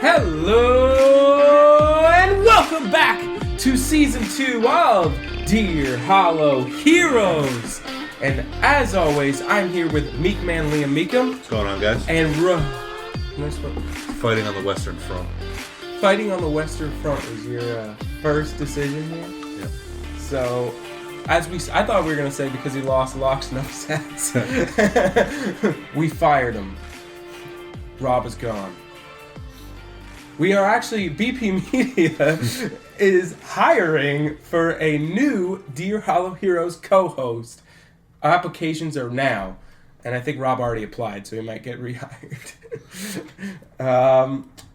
Hello and welcome back to Season 2 of Dear Hollow Heroes. And as always, I'm here with Meek Man Liam Meekum. What's going on, guys? And Fighting on the Western Front. Fighting on the Western Front was your first decision here. Yep. So, I thought we were going to say because he lost locks, no sets. We fired him. Rob is gone. We are actually, BP Media is hiring for a new Dear Hollow Heroes co-host. Applications are now, and I think Rob already applied, so he might get rehired.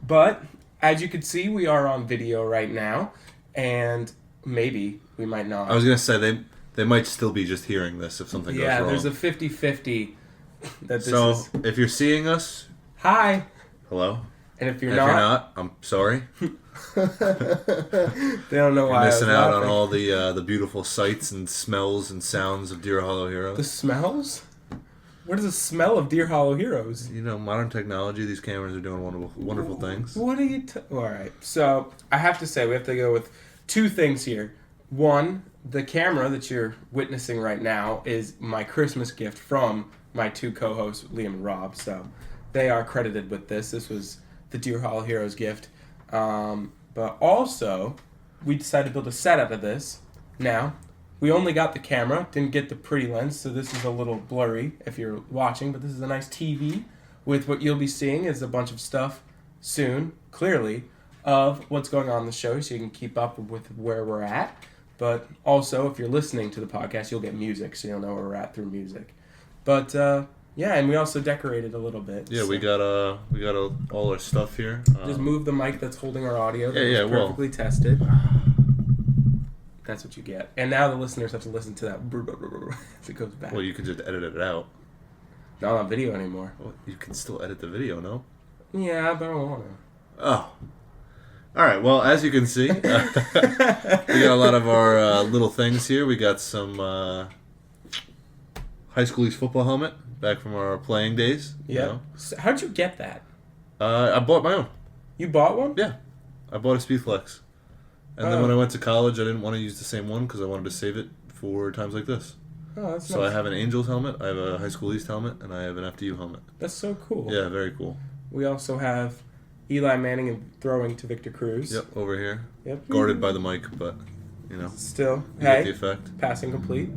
But, as you can see, we are on video right now, and maybe we might not. I was going to say, they might still be just hearing this if something goes wrong. Yeah, there's a 50-50 that this so, is... if you're seeing us... Hi! Hello? And if you're If not... you're not, I'm sorry. They don't know why You're missing out on laughing. all the beautiful sights and smells and sounds of Dear Hollow Heroes. The smells? What is the smell of Dear Hollow Heroes? You know, modern technology, these cameras are doing wonderful things. What are you... Alright, so I have to say we have to go with two things here. One, the camera that you're witnessing right now is my Christmas gift from my two co-hosts, Liam and Rob, so they are credited with this. This was the Dear Hollow Heroes gift. But also, we decided to build a set out of this. Now, we only got the camera, didn't get the pretty lens, so this is a little blurry if you're watching, but this is a nice TV with what you'll be seeing is a bunch of stuff soon, clearly, of what's going on in the show so you can keep up with where we're at. But also, if you're listening to the podcast, you'll get music, so you'll know where we're at through music. But, yeah, and we also decorated a little bit. Yeah, so. we got all our stuff here. Just move the mic that's holding our audio. Yeah, Perfectly tested. That's what you get. And now the listeners have to listen to that as it goes back. Well, you can just edit it out. Not on video anymore. Well, you can still edit the video, no? Yeah, but I don't want to. Oh. All right, well, as you can see, we got a lot of our little things here. We got some high school East football helmet back from our playing days. Yeah. You know? So how'd you get that? I bought my own. You bought one? Yeah. I bought a Speedflex. And then when I went to college, I didn't want to use the same one because I wanted to save it for times like this. Oh, that's So nice. I have an Angels helmet, I have a high school East helmet, and I have an FDU helmet. That's so cool. Yeah, very cool. We also have Eli Manning and throwing to Victor Cruz. Yep, over here. Yep. Guarded by the mic, but, you know, Still. you get the Hey. effect. Passing complete.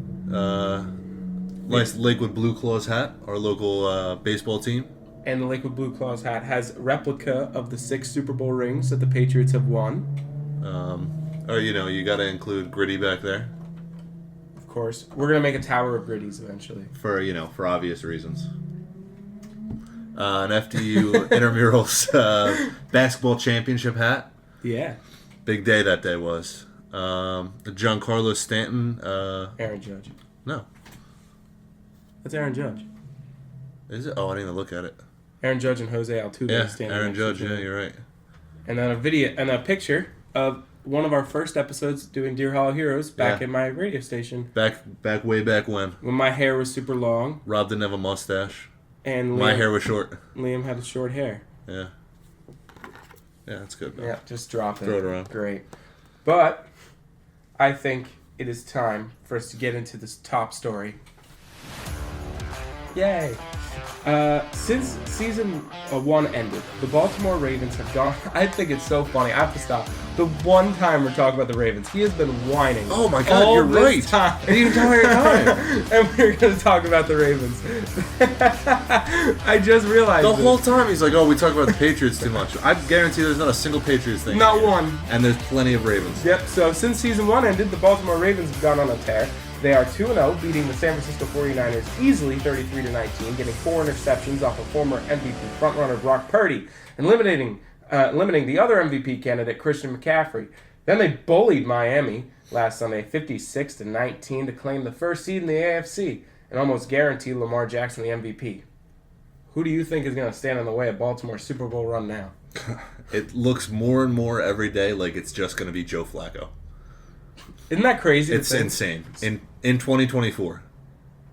Nice Lakewood Blue Claws hat, our local baseball team. And the Lakewood Blue Claws hat has replica of the 6 Super Bowl rings that the Patriots have won. Or, you know, you got to include Gritty back there Of course. We're going to make a tower of Gritties eventually. for, you know, for obvious reasons. An FDU intramurals basketball championship hat. Yeah. Big day that day was. The Giancarlo Stanton. Aaron Judge. No. That's Aaron Judge. Is it? Oh, I didn't even look at it. Aaron Judge and Jose Altuve Yeah, standing Aaron next to Judge. each Yeah, other. you're right. And then a video and a picture of one of our first episodes doing Dear Hollow Heroes back Yeah. in my radio station Way back when. when my hair was super long Rob didn't have a mustache. and My hair was short. Liam had short hair. Yeah. Yeah, that's good. Man. Yeah, just drop it. Throw it around. Great. But I think it is time for us to get into this top story. Yay! Since season 1 ended, the Baltimore Ravens have gone... I think it's so funny. I have to stop. The one time we're talking about the Ravens, he has been whining. Oh my God, all you're this right. Time. The entire time. And we're going to talk about the Ravens. I just realized The this. whole time he's like, oh, we talk about the Patriots too much. I guarantee there's not a single Patriots thing. Not here. one. And there's plenty of Ravens. Yep, so since season 1 ended, the Baltimore Ravens have gone on a tear. They are 2-0, beating the San Francisco 49ers easily 33-19, getting 4 interceptions off of former MVP frontrunner Brock Purdy, and eliminating the other MVP candidate, Christian McCaffrey. Then they bullied Miami last Sunday 56-19 to claim the first seed in the AFC and almost guarantee Lamar Jackson the MVP. Who do you think is going to stand in the way of Baltimore's Super Bowl run now? It looks more and more every day like it's just going to be Joe Flacco. Isn't that crazy? It's insane. In 2024,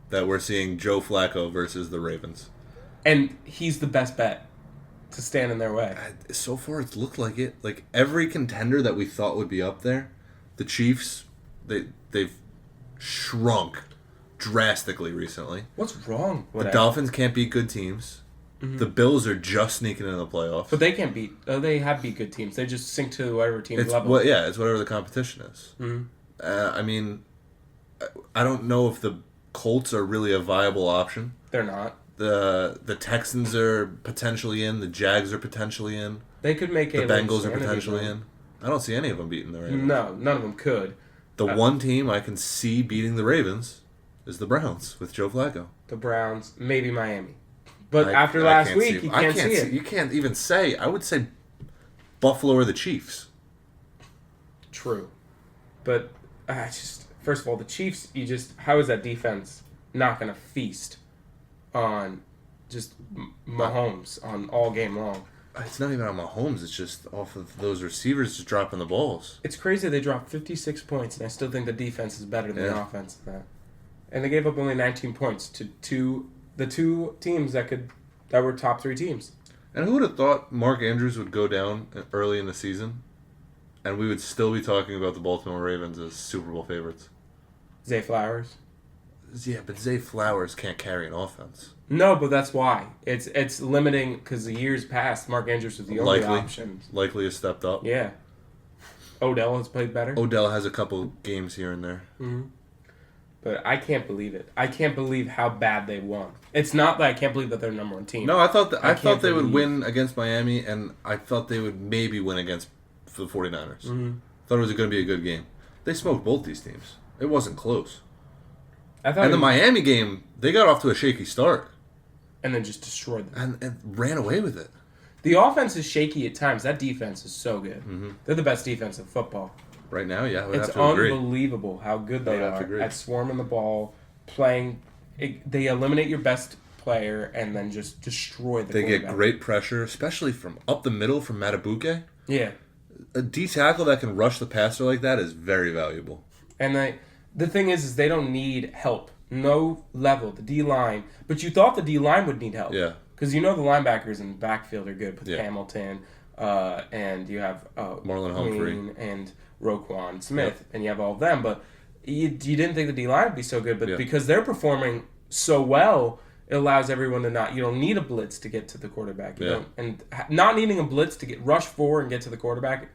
that we're seeing Joe Flacco versus the Ravens. And he's the best bet. to stand in their way. So far, it's looked like it. Like, every contender that we thought would be up there, the Chiefs, they've shrunk drastically recently. What's wrong with The Dolphins can't beat good teams. Mm-hmm. The Bills are just sneaking into the playoffs. But they can't beat... they have beat good teams. They just sink to whatever team's level. Well, yeah, it's whatever the competition is. Mm-hmm. I mean, I don't know if the Colts are really a viable option. They're not. The Texans are potentially in. The Jags are potentially in. They could make the Bengals are potentially in. I don't see any of them beating the Ravens. No, none of them could. The one team I can see beating the Ravens is the Browns with Joe Flacco. The Browns, maybe Miami. But after last week, you can't see it. You can't even say. I would say Buffalo or the Chiefs. True. But first of all, the Chiefs, how is that defense not going to feast on just Mahomes on all game long? It's not even on Mahomes. It's just off of those receivers just dropping the balls. It's crazy they dropped 56 points, and I still think the defense is better than the offense in that. And they gave up only 19 points to the two teams that were top 3 teams. And who would have thought Mark Andrews would go down early in the season, and we would still be talking about the Baltimore Ravens as Super Bowl favorites? Zay Flowers. Yeah, but Zay Flowers can't carry an offense. No, but that's why. It's limiting because the years past, Mark Andrews was the only option. Likely has stepped up. Yeah. Odell has played better. Odell has a couple games here and there. Mm-hmm. But I can't believe it. I can't believe how bad they won. It's not that I can't believe that they're number 1 team. No, I thought they would win against Miami, and I thought they would maybe win against the 49ers. Mm-hmm. Thought it was going to be a good game. They smoked both these teams. It wasn't close. The Miami game, they got off to a shaky start. And then just destroyed them. And ran away with it. The offense is shaky at times. That defense is so good. Mm-hmm. They're the best defense in football. Right now, yeah. It's unbelievable how good they are at swarming the ball, playing. They eliminate your best player and then just destroy the quarterback. They get great pressure, especially from up the middle from Matabuke. Yeah. A D tackle that can rush the passer like that is very valuable. And the thing is they don't need help. No level, the D-line. But you thought the D-line would need help. Yeah. Because the linebackers in the backfield are good with Hamilton, and you have Marlon Humphrey and Roquan Smith, and you have all of them. But you didn't think the D-line would be so good, but because they're performing so well, it allows everyone to you don't need a blitz to get to the quarterback. And not needing a blitz to get rush 4 and get to the quarterback,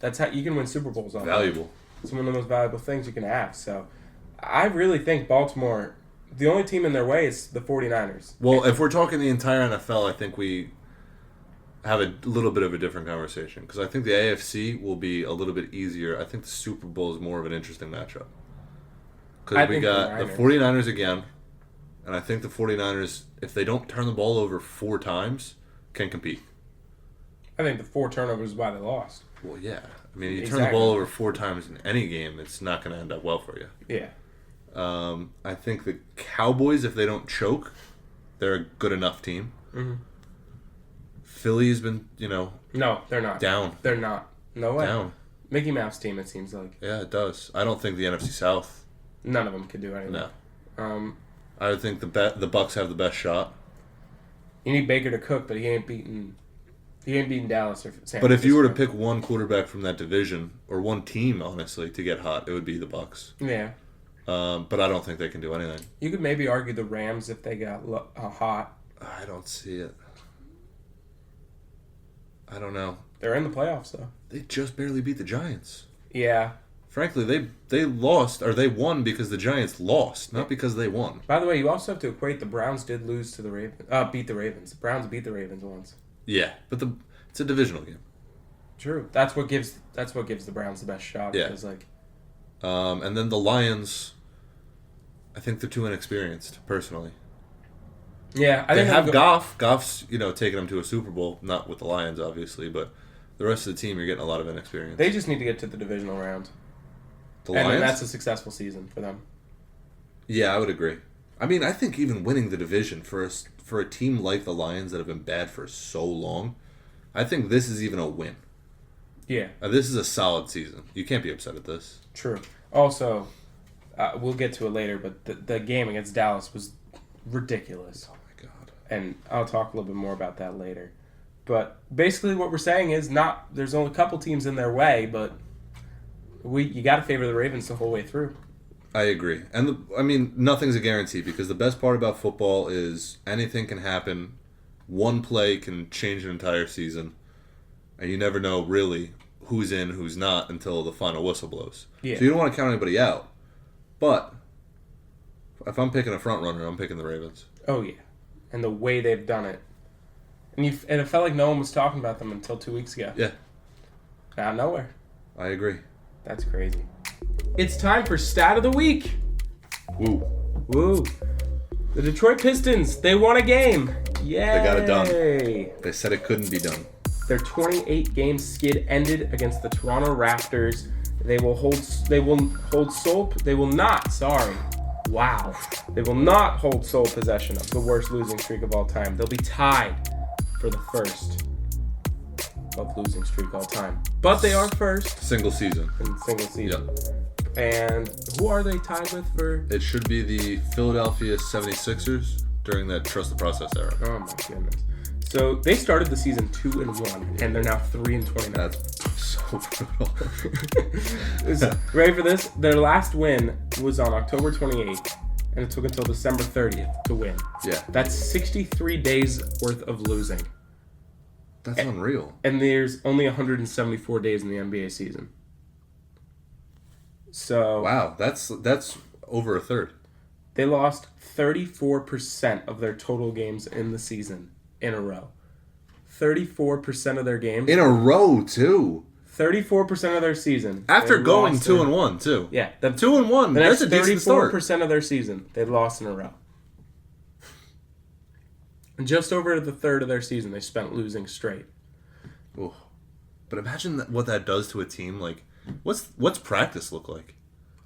that's how you can win Super Bowls on valuable. That. It's one of the most valuable things you can have. So I really think Baltimore, the only team in their way is the 49ers. Well, if we're talking the entire NFL, I think we have a little bit of a different conversation because I think the AFC will be a little bit easier. I think the Super Bowl is more of an interesting matchup because we got the 49ers again, and I think the 49ers, if they don't turn the ball over 4 times, can compete. I think the 4 turnovers is why they lost. Well, yeah. I mean, you turn the ball over 4 times in any game, it's not going to end up well for you. Yeah. I think the Cowboys, if they don't choke, they're a good enough team. Mm-hmm. Philly's been, No, they're not. Down. They're not. No way. Down. Mickey Mouse team, it seems like. Yeah, it does. I don't think the NFC South. None of them could do anything. No. I would think the Bucks have the best shot. You need Baker to cook, but he ain't beating Dallas or San Francisco. But if you were to pick one quarterback from that division, or one team, honestly, to get hot, it would be the Bucks. Yeah. But I don't think they can do anything. You could maybe argue the Rams if they got hot. I don't see it. I don't know. They're in the playoffs, though. They just barely beat the Giants. Yeah. Frankly, they lost, or they won because the Giants lost, not because they won. By the way, you also have to equate the Browns did lose to the Ravens. Beat the Ravens. The Browns beat the Ravens once. Yeah, but it's a divisional game. True. That's what gives the Browns the best shot. Yeah. Because, and then the Lions, I think they're too inexperienced, personally. Yeah, they have Goff. Goff's, taking them to a Super Bowl, not with the Lions, obviously, but the rest of the team, you're getting a lot of inexperience. They just need to get to the divisional round. The Lions? And that's a successful season for them. Yeah, I would agree. I mean, I think even winning the division for a team like the Lions that have been bad for so long, I think this is even a win. Yeah. This is a solid season. You can't be upset at this. True. Also, we'll get to it later, but the game against Dallas was ridiculous. Oh, my God. And I'll talk a little bit more about that later. But basically what we're saying is there's only a couple teams in their way, but you got to favor the Ravens the whole way through. I agree. And, nothing's a guarantee because the best part about football is anything can happen. One play can change an entire season. And you never know, really, who's in, who's not until the final whistle blows. Yeah. So you don't want to count anybody out. But if I'm picking a front runner, I'm picking the Ravens. Oh, yeah. And the way they've done it. And it felt like no one was talking about them until 2 weeks ago. Yeah. Out of nowhere. I agree. That's crazy. It's time for Stat of the Week. Woo. Woo. The Detroit Pistons, they won a game. Yay. They got it done. They said it couldn't be done. Their 28-game skid ended against the Toronto Raptors. They will not hold sole possession of the worst losing streak of all time. They'll be tied for the first of losing streak all time. But they are first. Single season. Yep. And who are they tied with for? It should be the Philadelphia 76ers during that trust the process era. Oh my goodness. So they started the season 2-1, and they're now 3-29. That's so brutal. Ready for this? Their last win was on October 28th, and it took until December 30th to win. Yeah. That's 63 days worth of losing. That's unreal. And there's only 174 days in the NBA season. So wow, that's over a third. They lost 34% of their total games in the season in a row. 34% of their games in a row too. 34% of their season after going 2-1 too. Yeah, 2-1. That's a decent start. 34% of their season they lost in a row. And just over the third of their season they spent losing straight. Ooh. But imagine what that does to a team. Like, what's practice look like?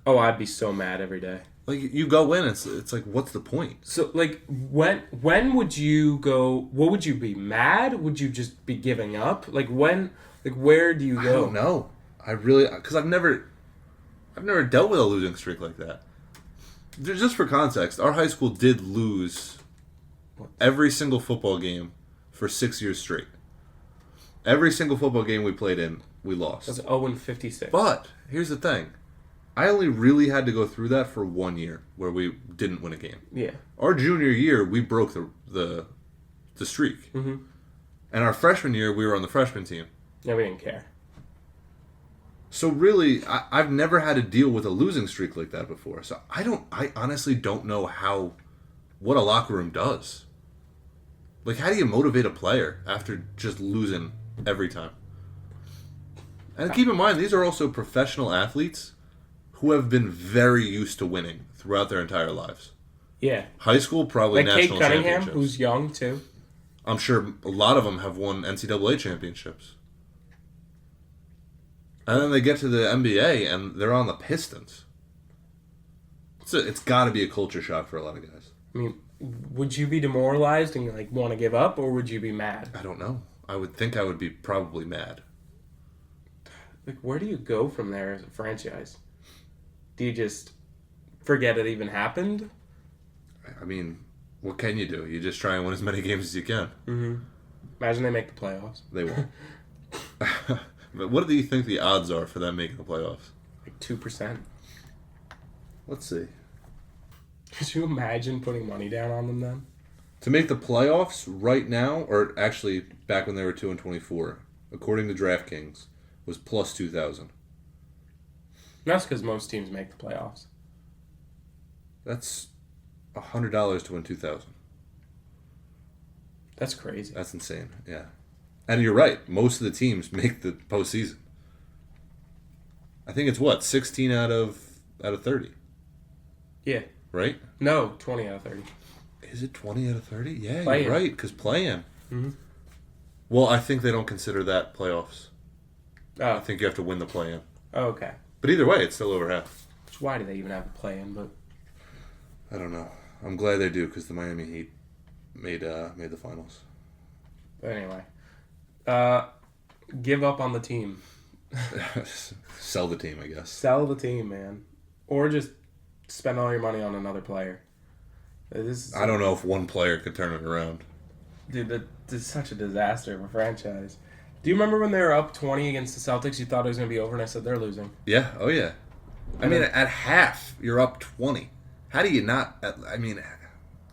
Oh, I'd be so mad every day. Like, you go in, it's like, what's the point? So, like, when would you go? What would you be mad? Would you just be giving up? Like, when? Like, where do you go? I don't know. Because I've never dealt with a losing streak like that. Just for context, our high school did lose every single football game for 6 years straight. Every single football game we played in, we lost. That's 0-56. But here's the thing. I only really had to go through that for 1 year where we didn't win a game. Yeah. Our junior year, we broke the streak. Mm-hmm. And our freshman year, we were on the freshman team. Yeah, we didn't care. So really, I've never had to deal with a losing streak like that before. So I honestly don't know what a locker room does. Like, how do you motivate a player after just losing every time? And keep in mind, these are also professional athletes who have been very used to winning throughout their entire lives. Yeah. High school, probably like national Kate Cunningham, championships. who's young, too. I'm sure a lot of them have won NCAA championships. And then they get to the NBA, and they're on the Pistons. It's got to be a culture shock for a lot of guys. I mean, would you be demoralized and like want to give up, or would you be mad? I don't know. I would think I would be probably mad. Like, where do you go from there as a franchise? Do you just forget it even happened? I mean, what can you do? You just try and win as many games as you can. Mm-hmm. Imagine they make the playoffs. They won't. But what do you think the odds are for them making the playoffs? Like 2%. Let's see. Could you imagine putting money down on them then? To make the playoffs right now, or actually back when they were 2-24, according to DraftKings, was plus 2,000. That's because most teams make the playoffs. That's $100 to win 2,000. That's crazy. That's insane. Yeah, and you're right. Most of the teams make the postseason. I think it's 16 out of 30. Yeah. Right? No, 20 out of 30. Is it 20 out of 30? Yeah, play-in. You're right, because play-in. Mm-hmm. Well, I think they don't consider that playoffs. Oh. I think you have to win the play-in. Oh, okay. But either way, it's still over half. Why do they even have a play-in? But I don't know. I'm glad they do, because the Miami Heat made the finals. But anyway. Give up on the team. Sell the team, I guess. Sell the team, man. Or just spend all your money on another player. I don't know if one player could turn it around. Dude, that's such a disaster of a franchise. Do you remember when they were up 20 against the Celtics? You thought it was going to be over, and I said they're losing. Yeah. Oh yeah. I mean, at half, you're up 20. How do you not? I mean,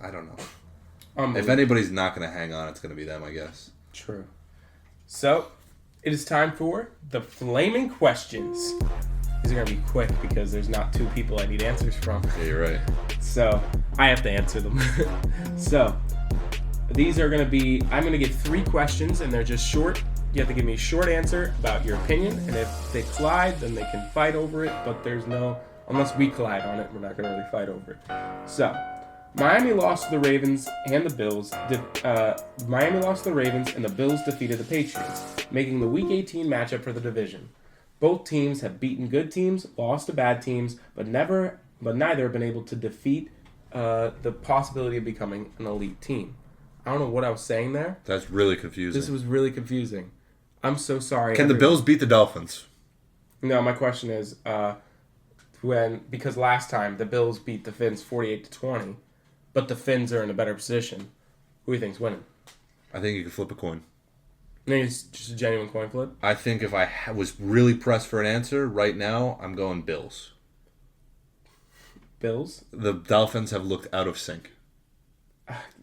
I don't know. If anybody's not going to hang on, it's going to be them, I guess. True. So, it is time for the Flaming Questions. These are going to be quick because there's not two people I need answers from. Yeah, you're right. So, I have to answer them. So, these are going to be, I'm going to give 3 questions, and they're just short. You have to give me a short answer about your opinion, and if they collide, then they can fight over it, but there's no, unless we collide on it, we're not going to really fight over it. So, Miami lost to the Ravens and the Bills. Miami lost to the Ravens, and the Bills defeated the Patriots, making the Week 18 matchup for the division. Both teams have beaten good teams, lost to bad teams, but neither have been able to defeat the possibility of becoming an elite team. I don't know what I was saying there. That's really confusing. This was really confusing. I'm so sorry. Can the Bills beat the Dolphins? No, my question is, because last time the Bills beat the Fins 48-20, but the Fins are in a better position. Who do you think's winning? I think you could flip a coin. I think it's just a genuine coin flip. I think if I was really pressed for an answer right now, I'm going Bills. Bills? The Dolphins have looked out of sync.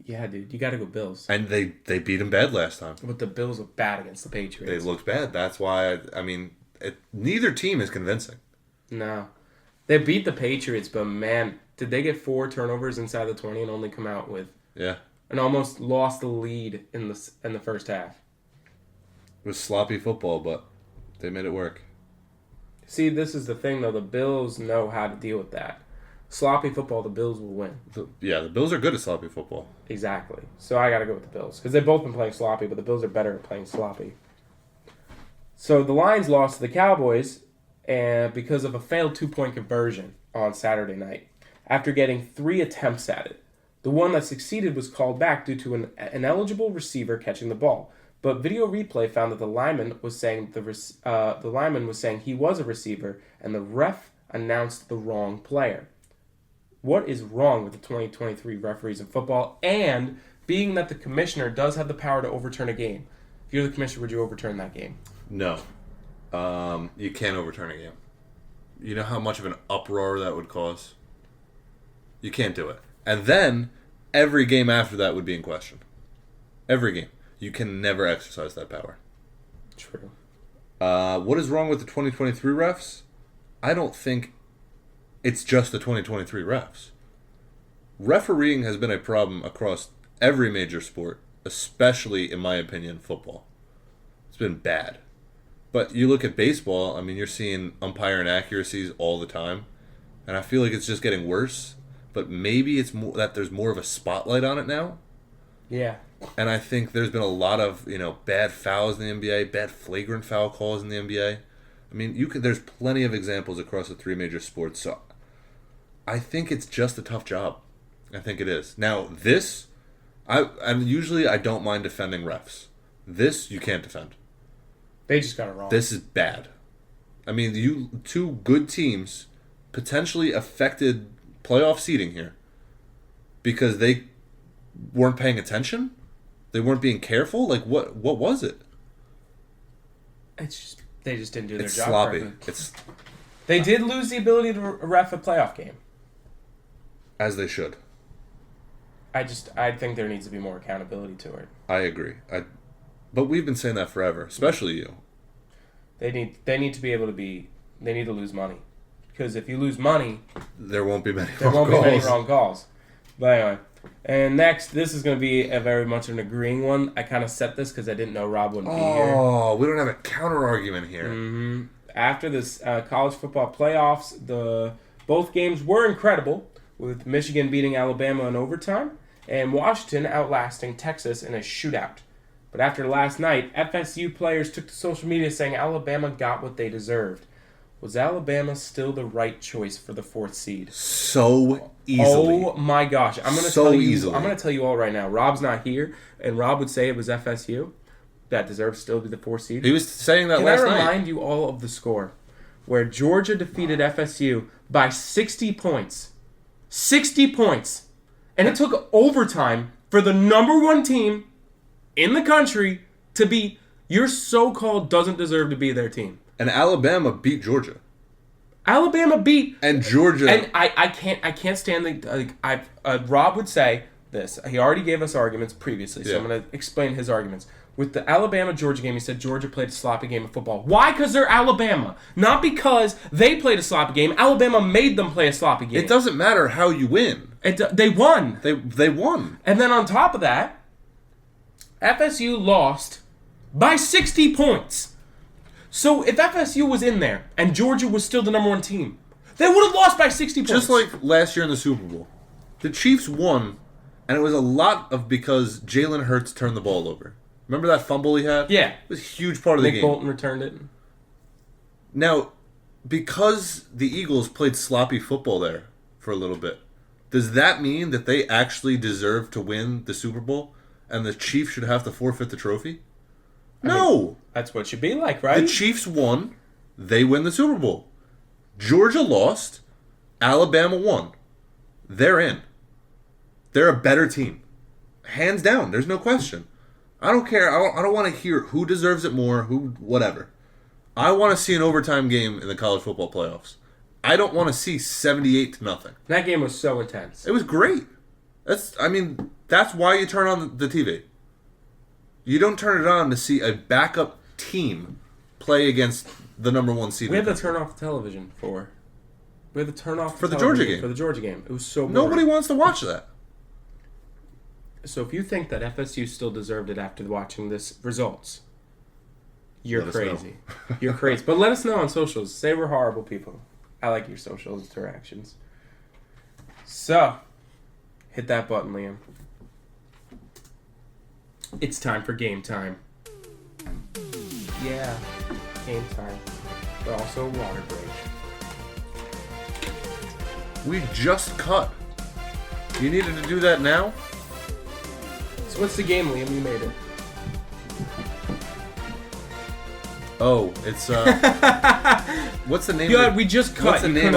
Yeah, dude, you got to go Bills. And they beat them bad last time. But the Bills look bad against the Patriots. They looked bad. That's why, neither team is convincing. No. They beat the Patriots, but man, did they get 4 turnovers inside the 20 and only come out with... Yeah. And almost lost the lead in the first half. It was sloppy football, but they made it work. See, this is the thing, though. The Bills know how to deal with that. Sloppy football, the Bills will win. The Bills are good at sloppy football. Exactly. So I got to go with the Bills. Because they've both been playing sloppy, but the Bills are better at playing sloppy. So the Lions lost to the Cowboys because of a failed 2-point conversion on Saturday night. After getting 3 attempts at it. The one that succeeded was called back due to an ineligible receiver catching the ball. But video replay found that the lineman was saying he was a receiver, and the ref announced the wrong player. What is wrong with the 2023 referees in football? And being that the commissioner does have the power to overturn a game, if you're the commissioner, would you overturn that game? No. You can't overturn a game. You know how much of an uproar that would cause? You can't do it. And then, every game after that would be in question. Every game. You can never exercise that power. True. What is wrong with the 2023 refs? I don't think it's just the 2023 refs. Refereeing has been a problem across every major sport, especially, in my opinion, football. It's been bad. But you look at baseball, I mean, you're seeing umpire inaccuracies all the time. And I feel like it's just getting worse. But maybe it's more that there's more of a spotlight on it now. Yeah. And I think there's been a lot of, bad fouls in the NBA, bad flagrant foul calls in the NBA. I mean, there's plenty of examples across the 3 major sports. So I think it's just a tough job. I think it is. Now, usually I don't mind defending refs. This, you can't defend. They just got it wrong. This is bad. I mean, 2 good teams potentially affected playoff seeding here because they weren't paying attention. They weren't being careful. Like, what was it? It's just they just didn't do their it's job. Sloppy. They did lose the ability to ref a playoff game. As they should. I think there needs to be more accountability to it. I agree. But we've been saying that forever, especially you. They need to be able to be. They need to lose money, because if you lose money, there won't be many. Wrong calls. But anyway, and next, this is going to be a very much an agreeing one. I kind of set this because I didn't know Rob wouldn't be here. Oh, we don't have a counter argument here. Mm-hmm. After this college football playoffs, both games were incredible, with Michigan beating Alabama in overtime and Washington outlasting Texas in a shootout. But after last night, FSU players took to social media saying Alabama got what they deserved. Was Alabama still the right choice for the 4th seed? So easily. Oh my gosh! I'm gonna tell you all right now. Rob's not here, and Rob would say it was FSU that deserves still to be the 4th seed. He was saying that last night. Can I remind you all of the score, where Georgia defeated FSU by 60 points, 60 points, and it took overtime for the number 1 team in the country to beat your so-called doesn't deserve to be their team. And Alabama beat Georgia. Alabama beat and Georgia. And I can't stand the Rob would say this. He already gave us arguments previously, so I'm going to explain his arguments. With the Alabama-Georgia game, he said Georgia played a sloppy game of football. Why? Because they're Alabama. Not because they played a sloppy game. Alabama made them play a sloppy game. It doesn't matter how you win. They won. They won. And then on top of that, FSU lost by 60 points. So if FSU was in there and Georgia was still the number one team, they would have lost by 60 points. Just like last year in the Super Bowl. The Chiefs won, and it was a lot of because Jalen Hurts turned the ball over. Remember that fumble he had? Yeah. It was a huge part of the game. Nick Bolton returned it. Now, because the Eagles played sloppy football there for a little bit, does that mean that they actually deserve to win the Super Bowl and the Chiefs should have to forfeit the trophy? No! That's what it should be like, right? The Chiefs won. They win the Super Bowl. Georgia lost. Alabama won. They're in. They're a better team. Hands down. There's no question. I don't care. I don't want to hear who deserves it more, who whatever. I want to see an overtime game in the college football playoffs. I don't want to see 78-0. That game was so intense. It was great. That's why you turn on the TV. You don't turn it on to see a backup team play against the number one seed. We had to turn off the television for. We had to turn off for the Georgia game. For the Georgia game, it was so boring. Nobody wants to watch that. So if you think that FSU still deserved it after watching this results, you're crazy. You're crazy. But let us know on socials. Say we're horrible people. I like your social interactions. So, hit that button, Liam. It's time for game time. Yeah, game time. But also a water break. We just cut. You needed to do that now? So what's the game, Liam? You made it. Oh, it's what's the name? God, we just cut. What's the name?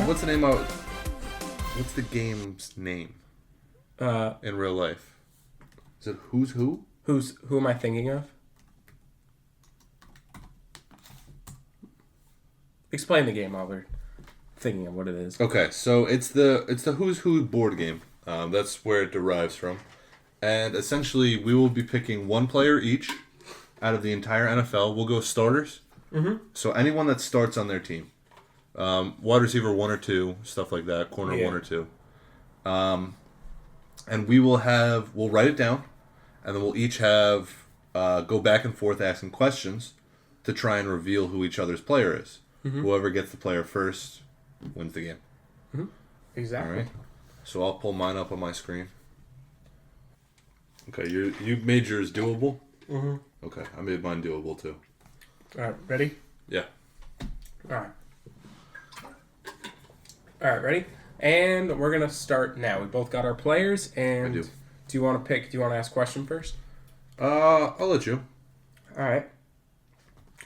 What's the name? What's the game's name? In real life, is it Who's Who? Who am I thinking of? Explain the game, Albert. Thinking of what it is. Okay, so it's the Who's Who board game. That's where it derives from, and essentially we will be picking one player each. Out of the entire NFL, we'll go starters. Mm-hmm. So anyone that starts on their team, wide receiver 1 or 2, stuff like that, corner 1 or 2, and we'll write it down, and then we'll each have go back and forth asking questions to try and reveal who each other's player is. Mm-hmm. Whoever gets the player first wins the game. Mm-hmm. Exactly. All right. So I'll pull mine up on my screen. Okay, you made yours doable. Mm-hmm. Okay, I made mine doable too. All right, ready? Yeah. All right, ready? And we're gonna start now. We both got our players, and I do. Do you want to pick? Do you want to ask a question first? I'll let you. All right.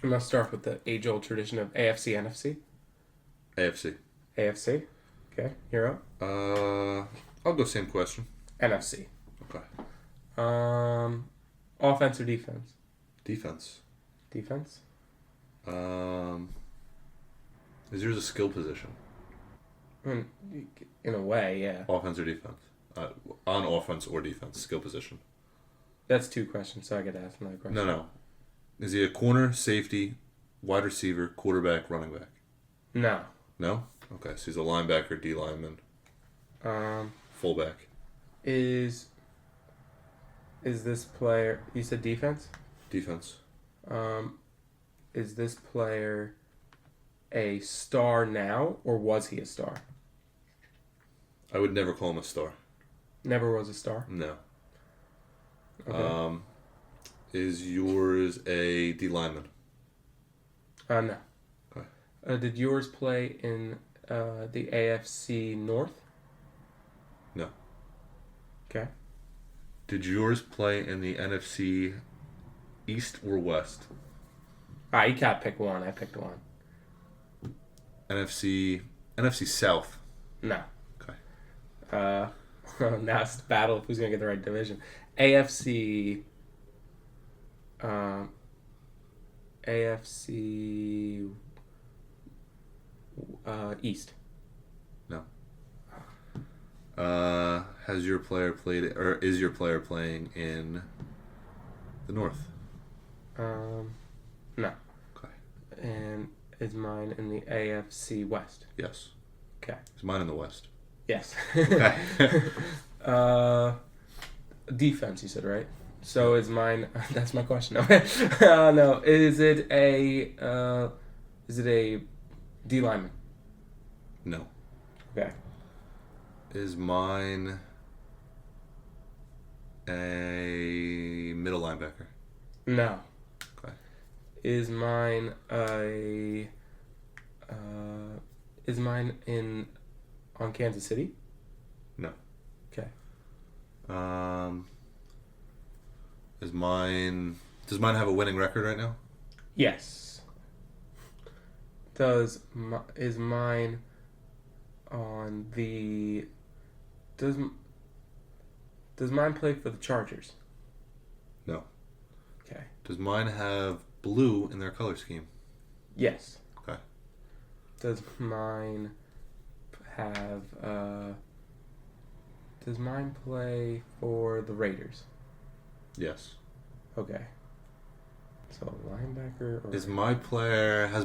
I'm gonna start with the age-old tradition of AFC, NFC. AFC. AFC. Okay, you're up. I'll go same question. NFC. Okay. Offense or defense? Defense. Defense? Is yours a skill position? In a way, yeah. Offense or defense? On offense or defense, skill position. That's 2 questions, so I get to ask another question. No. Is he a corner, safety, wide receiver, quarterback, running back? No. No? Okay, so he's a linebacker, D lineman. Fullback. Is this player... You said defense? Defense. Is this player a star now, or was he a star? I would never call him a star. Never was a star? No. Okay. Is yours a D lineman? No. Okay. Did yours play in the AFC North? No. Okay. Did yours play in the NFC East or West? Alright, you gotta pick one. I picked one. NFC South. No. Okay. Now it's the battle of who's gonna get the right division. AFC AFC East. No. Has your player played, or is your player playing in the North? No. Okay. And is mine in the AFC West? Yes. Okay. Is mine in the West? Yes. Okay. Defense, you said, right? So is mine? That's my question. No. Is it a D lineman? No. Okay. Is mine a middle linebacker? No. Okay. Is mine on Kansas City? No. Okay. Does mine have a winning record right now? Yes. Is mine on the does mine play for the Chargers? No. Okay. Does mine have blue in their color scheme? Yes. Okay. Does mine have does mine play for the Raiders? Yes. Okay. So linebacker or Has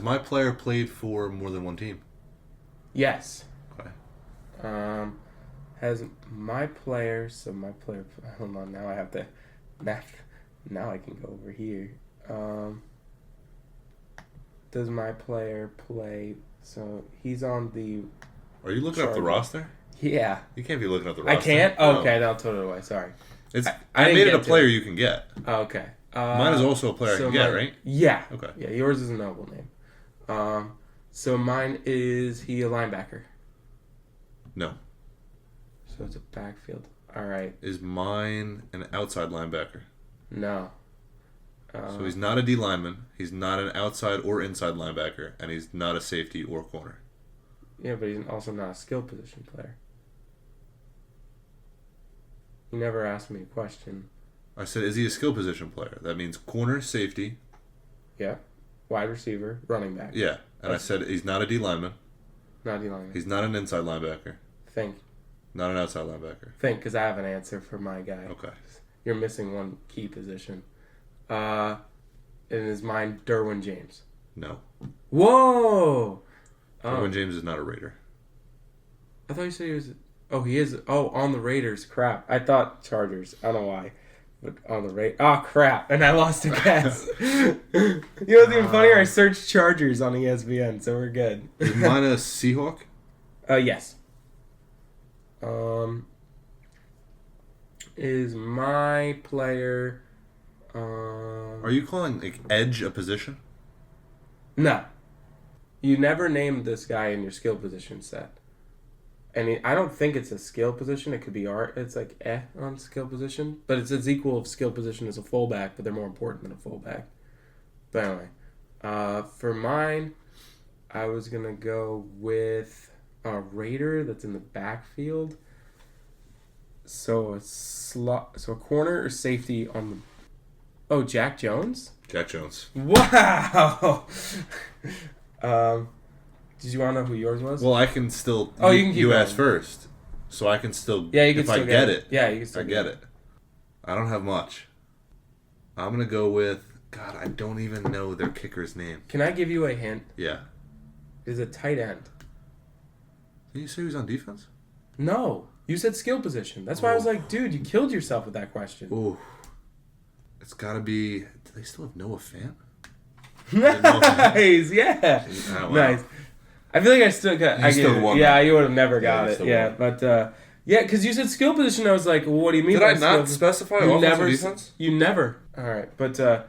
my player played for more than one team? yes. Okay. Has my player hold on, now I have to now I can go over here. Does my player play so he's on the Are you looking up the roster? Yeah. You can't be looking up the roster. I can't? No. Okay, I'll throw it away. Sorry. I made it a to player you can get. Okay. Mine is also a player I can get, right? Yeah. Okay. Yeah, yours is a noble name. So mine is he a linebacker? No. So it's a backfield. All right. Is mine an outside linebacker? No. So he's not a D lineman. He's not an outside or inside linebacker, and he's not a safety or corner. Yeah, but he's also not a skill position player. You never asked me a question. I said, is he a skill position player? That means corner, safety. Yeah. Wide receiver, running back. Yeah. And I said he's not a D lineman. Not D lineman. He's not an inside linebacker. Think. Not an outside linebacker. Think, because I have an answer for my guy. Okay. You're missing one key position. And is mine Derwin James? No. Whoa! Derwin James is not a Raider. I thought you said he was... Oh, he is... Oh, on the Raiders. Crap. I thought Chargers. I don't know why. But on the Raiders... Oh, crap. And I lost a guess. You know what's even funnier? I searched Chargers on ESPN, so we're good. Is mine a Seahawk? Yes. Is my player... Are you calling like edge a position? No. You never named this guy in your skill position set. And I don't think it's a skill position. It could be art. It's like on skill position. But it's as equal of skill position as a fullback, but they're more important than a fullback. But anyway. For mine, I was going to go with a Raider that's in the backfield. So a corner or safety on the... Oh, Jack Jones? Jack Jones. Wow! Did you want to know who yours was? Well, I can still... Oh, you can keep You going. asked first. So I can still... Yeah, you can if still I get it. Yeah, you can still get it. I don't have much. I'm going to go with... God, I don't even know their kicker's name. Can I give you a hint? Yeah. It's a tight end. Did you say he was on defense? No. You said skill position. That's why I was like, dude, you killed yourself with that question. Ooh. It's got to be... Do they still have Noah Fant? Nice, yeah. Oh, wow. Nice. I feel like I still got... You still won Yeah, that. you would have never got you it. still Yeah, won. but... yeah, because you said skill position. I was like, well, what do you mean Did by I skill not position? specify You offense never, or defense? You never. All right, but that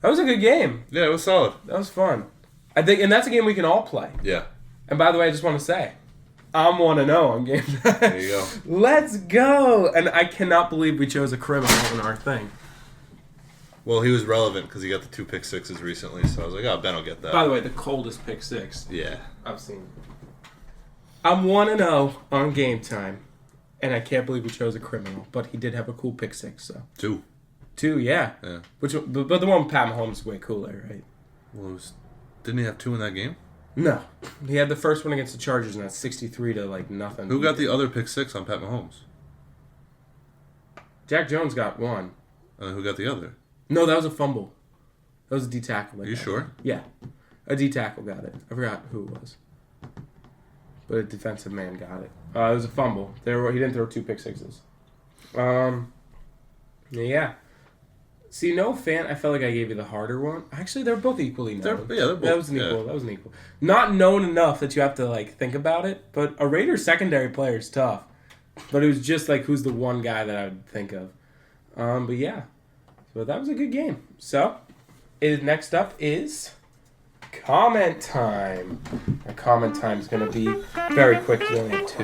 was a good game. Yeah, it was solid. That was fun. I think, and that's a game we can all play. Yeah. And by the way, I just want to say, I'm 1-0 on game time. There you go. Let's go! And I cannot believe we chose a criminal in our thing. Well, he was relevant because he got the 2 pick sixes recently, so I was like, oh, Ben will get that. By the way, the coldest pick six Yeah. I've seen. I'm 1-0 on game time, and I can't believe we chose a criminal, but he did have a cool pick six, so. 2. 2, yeah. Yeah. But the one with Pat Mahomes is way cooler, right? Well, didn't he have 2 in that game? No. He had the first one against the Chargers, and that's 63 to, like, nothing. Who got the other pick 6 on Pat Mahomes? Jack Jones got 1. Who got the other? No, that was a fumble. That was a D tackle. Are you sure? Yeah. A D tackle got it. I forgot who it was. But a defensive man got it. It was a fumble. He didn't throw 2 pick sixes. Yeah. See, no fan. I felt like I gave you the harder one. Actually, they're both equally known. They're both. That was an equal. Not known enough that you have to like think about it. But a Raiders secondary player is tough. But it was just like who's the one guy that I would think of. But yeah. So that was a good game. So, next up is comment time. Our comment time is going to be very quick. We only have 2.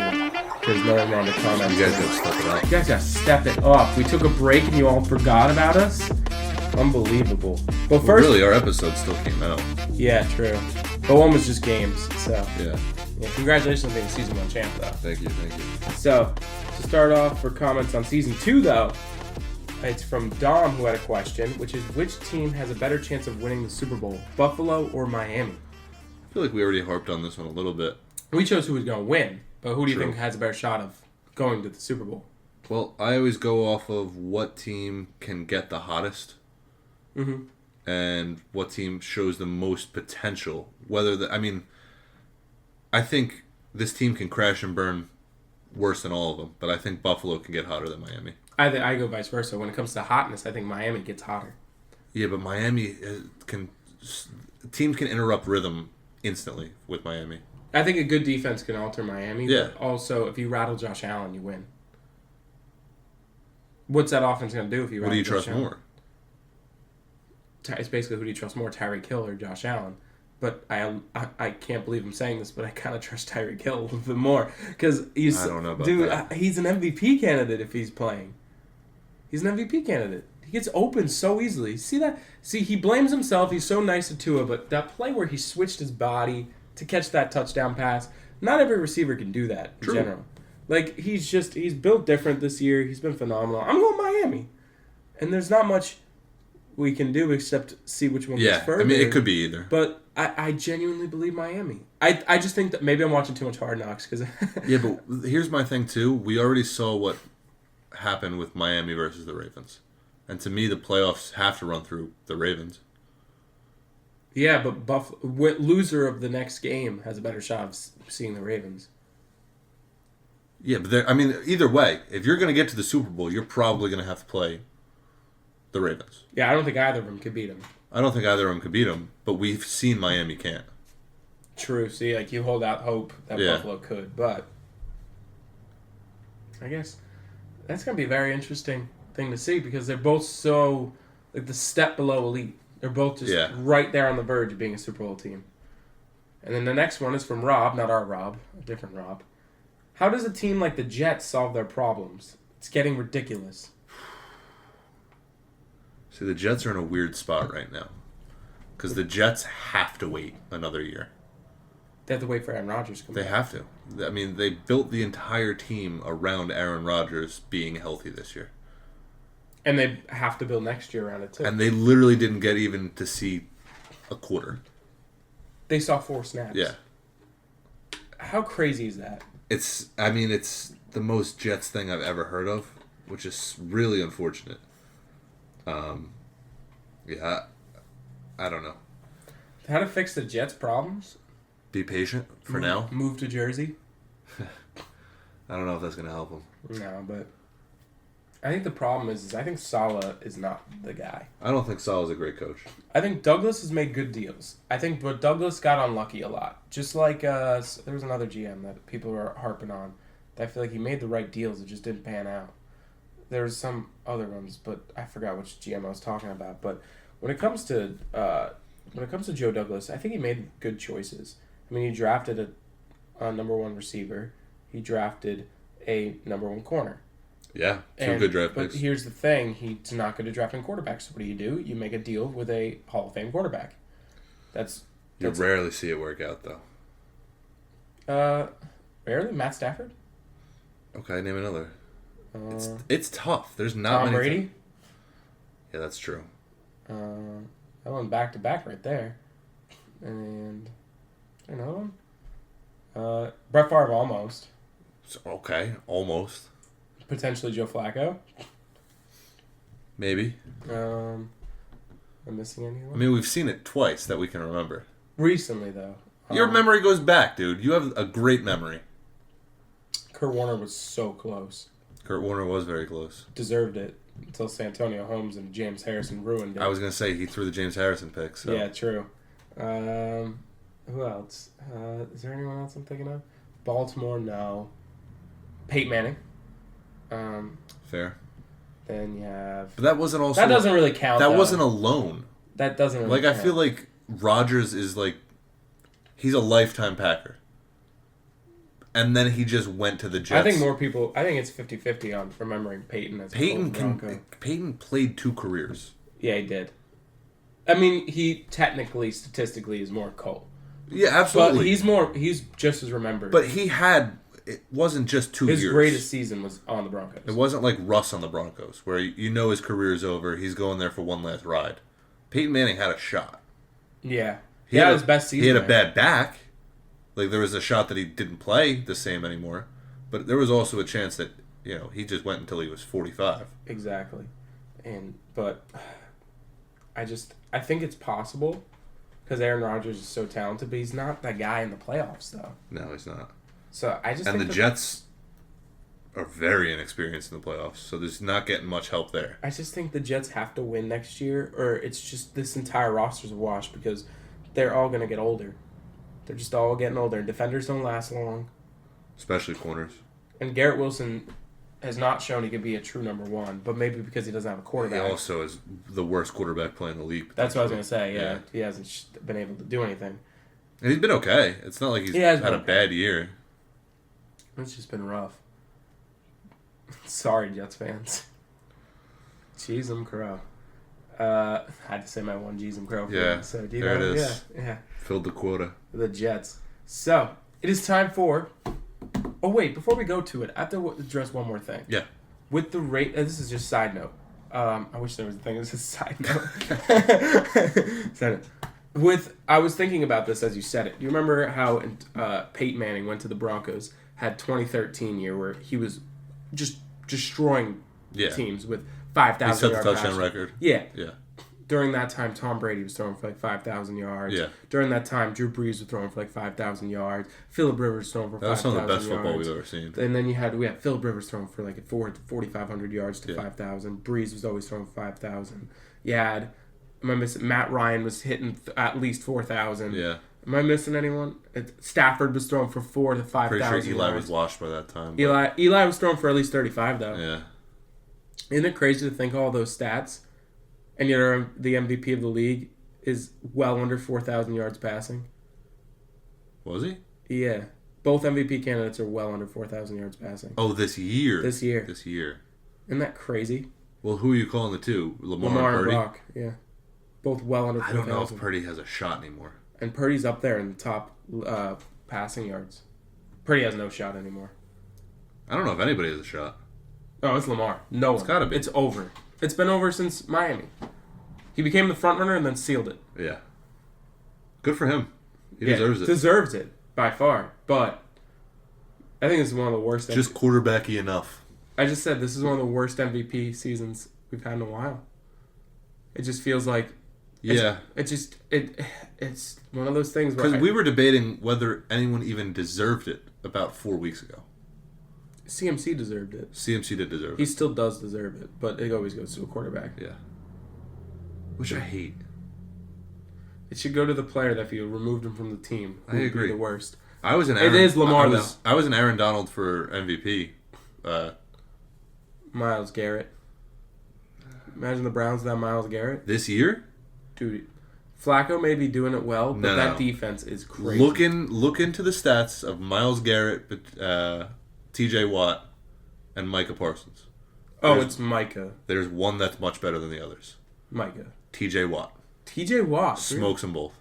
Because no one wanted to comment. You guys gotta step it up. You guys gotta step it up. We took a break and you all forgot about us? Unbelievable. Well, first... really, our episode still came out. Yeah, true. But one was just games, so... Yeah. Congratulations on being Season 1 champ, though. Thank you. So, to start off for comments on Season 2, though, it's from Dom, who had a question, which is, which team has a better chance of winning the Super Bowl, Buffalo or Miami? I feel like we already harped on this one a little bit. We chose who was going to win, but who do you think has a better shot of going to the Super Bowl? Well, I always go off of what team can get the hottest, and what team shows the most potential. I think this team can crash and burn worse than all of them, but I think Buffalo can get hotter than Miami. I go vice versa. When it comes to hotness, I think Miami gets hotter. Yeah, but Miami teams can interrupt rhythm instantly with Miami. I think a good defense can alter Miami. Yeah. But also, if you rattle Josh Allen, you win. What's that offense going to do if you rattle Josh Allen? What do you trust more? It's basically who do you trust more, Tyreek Hill or Josh Allen? But I can't believe I'm saying this, but I kind of trust Tyreek Hill a little bit more. Because I don't know about that. He's an MVP candidate if he's playing. He's an MVP candidate. He gets open so easily. See that? See, he blames himself. He's so nice to Tua, but that play where he switched his body to catch that touchdown pass, not every receiver can do that in general. Like, he's built different this year. He's been phenomenal. I'm going Miami. And there's not much we can do except see which one gets further. I mean, it could be either. But I genuinely believe Miami. I just think that maybe I'm watching too much Hard Knocks. Yeah, but here's my thing, too. We already saw what happened with Miami versus the Ravens. And to me, the playoffs have to run through the Ravens. Yeah, but loser of the next game has a better shot of seeing the Ravens. Yeah, but either way, if you're going to get to the Super Bowl, you're probably going to have to play the Ravens. Yeah, I don't think either of them could beat them. I don't think either of them could beat them, but we've seen Miami can't. True. See, like, you hold out hope that Buffalo could, but I guess that's going to be a very interesting thing to see because they're both so, like, the step below elite. They're both just right there on the verge of being a Super Bowl team. And then the next one is from Rob, not our Rob, a different Rob. How does a team like the Jets solve their problems? It's getting ridiculous. See, the Jets are in a weird spot right now. Because the Jets have to wait another year. They have to wait for Aaron Rodgers to come back. They have to. I mean, they built the entire team around Aaron Rodgers being healthy this year. And they have to build next year around it, too. And they literally didn't get even to see a quarter. They saw 4 snaps. Yeah. How crazy is that? It's the most Jets thing I've ever heard of, which is really unfortunate. Yeah, I don't know. How to fix the Jets' problems? Be patient for now. Move to Jersey? I don't know if that's going to help them. No, but I think the problem is I think Saleh is not the guy. I don't think Saleh's a great coach. I think Douglas has made good deals. But Douglas got unlucky a lot. Just like there was another GM that people were harping on. I feel like he made the right deals. It just didn't pan out. There's some other ones, but I forgot which GM I was talking about. But when it comes to Joe Douglas, I think he made good choices. I mean, he drafted a number 1 receiver. He drafted a number 1 corner. Yeah, two good draft picks. But here's the thing: he's not good at drafting quarterbacks. So what do? You make a deal with a Hall of Fame quarterback. You rarely see it work out, though. Rarely, Matt Stafford. Okay, name another. It's tough. There's not Tom many. Brady. Yeah, that's true. That one back-to-back right there. And another one? Brett Favre almost. Okay, almost. Potentially Joe Flacco. Maybe. Am I missing anyone? I mean, we've seen it twice that we can remember. Recently, though. Your memory goes back, dude. You have a great memory. Kurt Warner was so close. Kurt Warner was very close. Deserved it until Santonio Holmes and James Harrison ruined it. I was going to say he threw the James Harrison pick. So. Yeah, true. Who else? Is there anyone else I'm thinking of? Baltimore, no. Peyton Manning. Fair. Then you have... But that wasn't also... That doesn't really count, That though. wasn't alone. That doesn't really count. I feel like Rodgers is like... He's a lifetime Packer. And then he just went to the Jets. I think more people... I think it's 50-50 on remembering Peyton as a Bronco. Peyton played 2 careers. Yeah, he did. I mean, he technically, statistically, is more Cole. Yeah, absolutely. But he's just as remembered. But he had... It wasn't just 2 years. His greatest season was on the Broncos. It wasn't like Russ on the Broncos, where you know his career's over. He's going there for one last ride. Peyton Manning had a shot. Yeah. He had his best season. He had a bad back. Like, there was a shot that he didn't play the same anymore. But there was also a chance that, he just went until he was 45. Exactly. But I think it's possible because Aaron Rodgers is so talented, but he's not that guy in the playoffs, though. No, he's not. So I just and think the Jets are very inexperienced in the playoffs, so there's not getting much help there. I just think the Jets have to win next year, or it's just this entire roster's a wash because they're all going to get older. They're just all getting older, and defenders don't last long. Especially corners. And Garrett Wilson has not shown he could be a true number one, but maybe because he doesn't have a quarterback. He also is the worst quarterback play in the league. That's what I was going to say, yeah. He hasn't been able to do anything. And he's been okay. It's not like he's had a bad year. It's just been rough. Sorry, Jets fans. Jeez, Crow. I had to say my one Jeez Crow. Yeah, so, there it is. Yeah. Filled the quota. The Jets. So, it is time for... Oh, wait, before we go to it, I have to address one more thing. Yeah. With the rate... this is just side note. I wish there was a thing. This is side note. Side note. I was thinking about this as you said it. Do you remember how Peyton Manning went to the Broncos, had 2013 year where he was just destroying teams with 5,000 yards. He set the touchdown record. Yeah. Yeah. During that time, Tom Brady was throwing for like 5,000 yards. Yeah. During that time, Drew Brees was throwing for like 5,000 yards. Phillip Rivers throwing for 5,000 yards. That was some of the best football we've ever seen. And then we had Phillip Rivers throwing for like 4,500 yards to 5,000. Brees was always throwing for 5,000. You had, Matt Ryan was hitting at least 4,000. Yeah. Am I missing anyone? Stafford was throwing for 4,000 to 5,000. Pretty sure Eli was washed by that time. Eli was throwing for at least 35 though. Yeah. Isn't it crazy to think all those stats? And yet the MVP of the league is well under 4,000 yards passing. Was he? Yeah. Both MVP candidates are well under 4,000 yards passing. Oh, this year. This year. Isn't that crazy? Well, who are you calling the two? Lamar and Brock, yeah. Both well under 4,000. I don't know if Purdy has a shot anymore. And Purdy's up there in the top passing yards. Purdy has no shot anymore. I don't know if anybody has a shot. Oh, it's Lamar. No one. It's gotta be. It's over. It's been over since Miami. He became the front runner and then sealed it. Yeah. Good for him. He deserves it. Deserves it, by far. But I think this is one of the worst. Just quarterbacky enough. I just said this is one of the worst MVP seasons we've had in a while. It just feels like... Yeah. It's one of those things where... Because we were debating whether anyone even deserved it about 4 weeks ago. CMC deserved it. CMC did deserve it. He still does deserve it, but it always goes to a quarterback. Yeah. Which I hate. It should go to the player that if you removed him from the team, I agree. Be the worst. It is Lamar, though. I was an Aaron Donald for MVP. Myles Garrett. Imagine the Browns without Myles Garrett. This year? Dude, Flacco may be doing it well, but that defense is crazy. Look into the stats of Myles Garrett, TJ Watt, and Micah Parsons. It's Micah. There's one that's much better than the others. Micah. TJ Watt. TJ Watt. Smokes them both.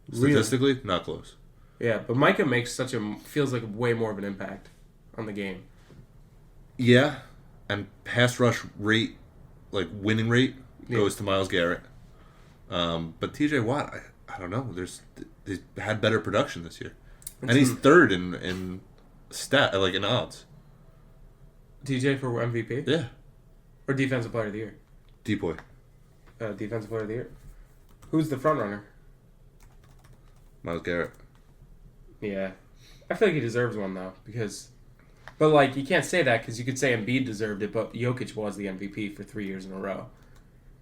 Really? Statistically, not close. Yeah, but Micah makes feels like way more of an impact on the game. Yeah, and pass rush rate, like winning rate, goes to Myles Garrett. But TJ Watt, I don't know. He's had better production this year, and he's third in in odds. TJ for MVP? Yeah. Or Defensive Player of the Year? Depoy. Defensive Player of the Year. Who's the front runner? Myles Garrett. Yeah. I feel like he deserves one, though, because... But, like, you can't say that because you could say Embiid deserved it, but Jokic was the MVP for 3 years in a row.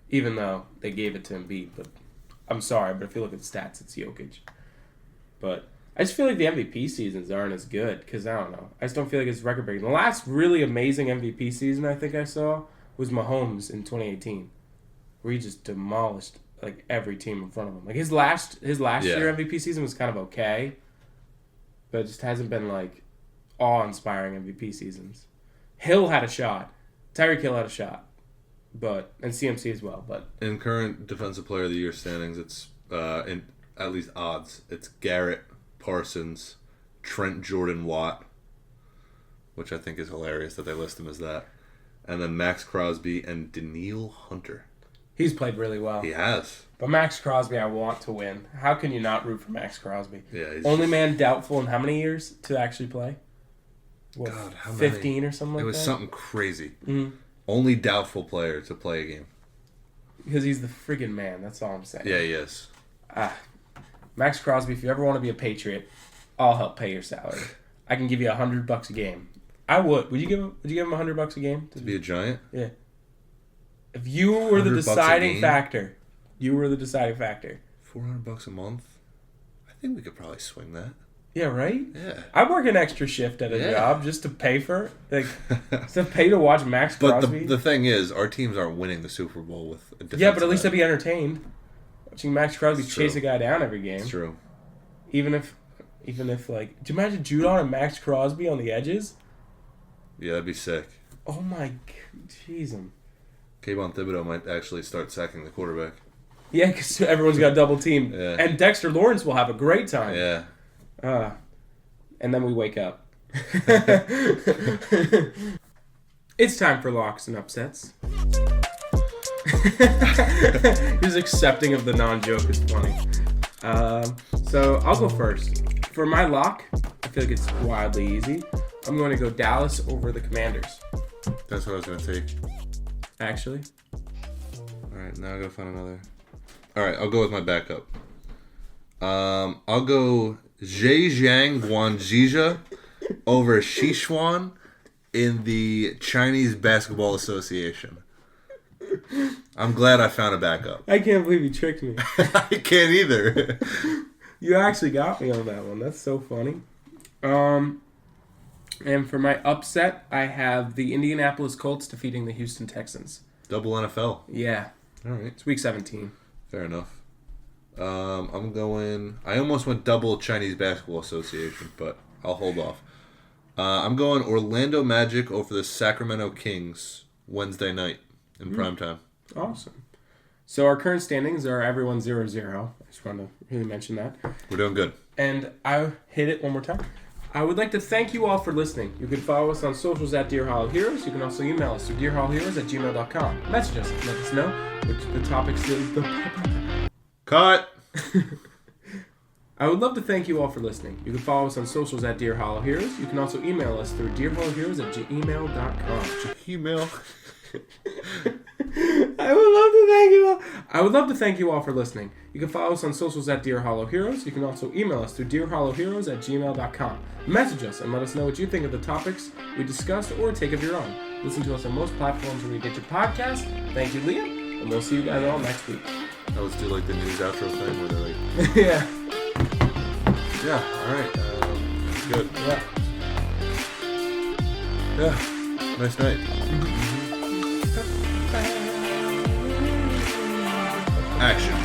Even though they gave it to Embiid, but... I'm sorry, but if you look at the stats, it's Jokic. But I just feel like the MVP seasons aren't as good because, I don't know. I just don't feel like it's record-breaking. The last really amazing MVP season I think I saw was Mahomes in 2018, where he just demolished like every team in front of him. Like his last year MVP season was kind of okay, but it just hasn't been like awe-inspiring MVP seasons. Hill had a shot. Tyreek Hill had a shot. And CMC as well. But in current Defensive Player of the Year standings, it's in at least odds. It's Garrett, Parsons, Trent Jordan Watt, which I think is hilarious that they list him as that, and then Max Crosby and Daniil Hunter. He's played really well. He has. But Max Crosby, I want to win. How can you not root for Max Crosby? Yeah. Only man doubtful in how many years to actually play? What, God, how 15 many? Or something like that? It was something crazy. Mm-hmm. Only doubtful player to play a game. Because he's the friggin' man. That's all I'm saying. Yeah, he is. Max Crosby, if you ever want to be a Patriot, I'll help pay your salary. I can give you $100 a game. I would. Would you give him $100 a game to be a Giant? Yeah. If you were the deciding factor, $400 a month. I think we could probably swing that. Yeah, right? Yeah. I work an extra shift at a job just to pay for it. Like, just to pay to watch Max Crosby. But the thing is, our teams aren't winning the Super Bowl with a defensive. Yeah, but at least I'd be entertained. Watching Max Crosby chase a guy down every game. It's true. Even if like, do you imagine Judon and Max Crosby on the edges? Yeah, that'd be sick. Oh my, jeez. Kayvon Thibodeau might actually start sacking the quarterback. Yeah, because everyone's got double teamed. Yeah. And Dexter Lawrence will have a great time. Yeah. And then we wake up. It's time for locks and upsets. His accepting of the non-joke is funny. So I'll go first. For my lock, I feel like it's wildly easy. I'm going to go Dallas over the Commanders. That's what I was going to take. Actually. All right, now I got to find another. All right, I'll go with my backup. I'll go Zhejiang Guanxija over Sichuan in the Chinese Basketball Association. I'm glad I found a backup. I can't believe you tricked me. I can't either. You actually got me on that one. That's so funny. And for my upset, I have the Indianapolis Colts defeating the Houston Texans. Double NFL. Yeah. All right. It's week 17. Fair enough. I'm going... I almost went double Chinese Basketball Association, but I'll hold off. I'm going Orlando Magic over the Sacramento Kings Wednesday night in primetime. Awesome. So our current standings are everyone 0-0. I just wanted to really mention that. We're doing good. And I hit it one more time. I would like to thank you all for listening. You can follow us on socials at Dear Hollow Heroes. You can also email us through dearhollowheroes@gmail.com. Message us and let us know which the topics is. Cut! I would love to thank you all for listening. You can follow us on socials at Dear Hollow Heroes. You can also email us through dearhollowheroes@gmail.com. Email. I would love to thank you all for listening. You can follow us on socials at Dear Hollow Heroes. You can also email us through dearhollowheroes@gmail.com. Message us and let us know what you think of the topics we discussed or take of your own. Listen to us on most platforms where you get your podcast. Thank you, Liam, and we'll see you guys all next week. I always do like the news outro thing where they're like... Yeah. Yeah, alright. Good. Yeah. Yeah. Nice night. Action.